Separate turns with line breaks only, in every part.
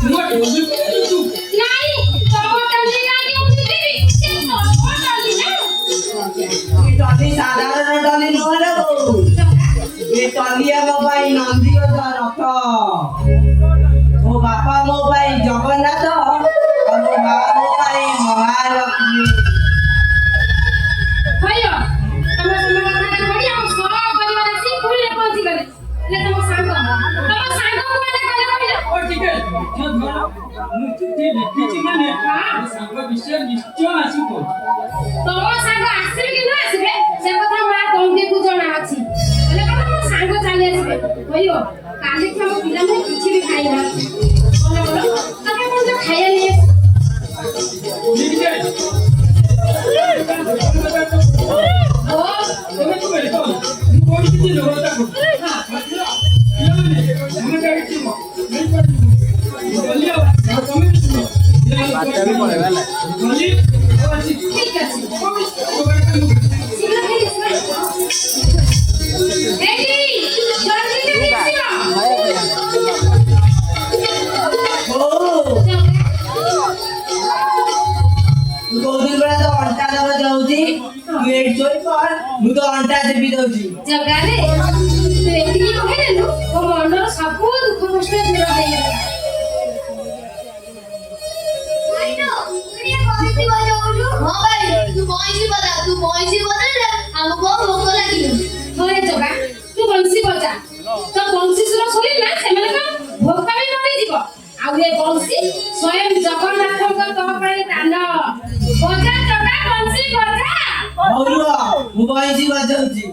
नहीं तमो टली लागे उठिबी से तमो टली ना
टली साधारण टली नहले बहू ये टलिया मो भाई नंदी रथ मो बापा मो भाई जगन्नाथ और मो माँ मो भाई महालक्ष्मी
भयो तमो समाधान करी हम सब परिवार से फूल ले पहुंची गले ले तमो सांग को आने कले कहिला
ओ ठीक है जो धरा मु चिट्ठी लिखिछि माने सांग विषय निश्चय आसी को
तमो सांग आसीबे कि न आसीबे से कथा मा कंके को जणा अछि बोले कथा मो सांग चली आसीबे भयो काली हम पिला में किछि भी खाइ ना बोले बोलो तमे कोन जो खाया ले
ठीक है
ओ
তুমি তো বলে তো কোন কিছু লোটা কো हां মানে আমি যাইছি মো नहीं कर বলিও তুমি আচ্ছা আমি পড়ে গেল বলি
ठीक আছে
बहुत दिन बड़ा तो अंटा दबा जाऊजी वेट सोई पर मु तो अंटा देबी दउजी
जगा रे तू एतिकी कहे देलु ओ मनर सब दुख कष्ट दूर देई
आइनो करिया बंसी बजाउनु हां भाई तू बंसी बजा हमको भोक लागिलो
होए जगा तू बंसी बजा तो बंसी सुर सुनी ना से माने का भोका भी मरि जीव आ ये बंसी स्वयं जगन्नाथଙ୍କ तो ପାଇଁ दान बजा जगा बंसी बजा
औरुआ मु बंसी बजाउजी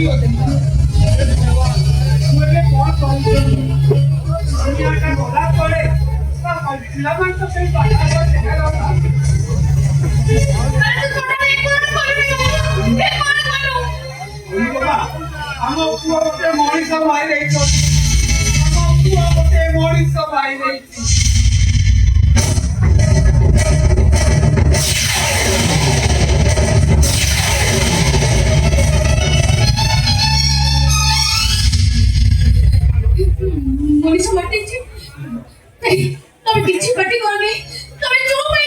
ବୁଝି ଗଲି ମୁଁ ଏବେ କ'ଣ କହୁଛି ଦୁନିଆଟା ଗଲା ପରେ ପିଲାମାନେ ତ ସେଇ ପାଠ ଦେଖାଗଲା ଆମ ପୁଅ ଗୋଟେ ମଣିଷ ଭାଇ ଦେଇଛନ୍ତି ଆମ ପୁଅ ଗୋଟେ ମଣିଷ ଭାଇ ଦେଇଛି
ମଣିଷ ମାଟିଛି ତମେ କିଛି ପାଟି କରନି ତମେ ଚୁପ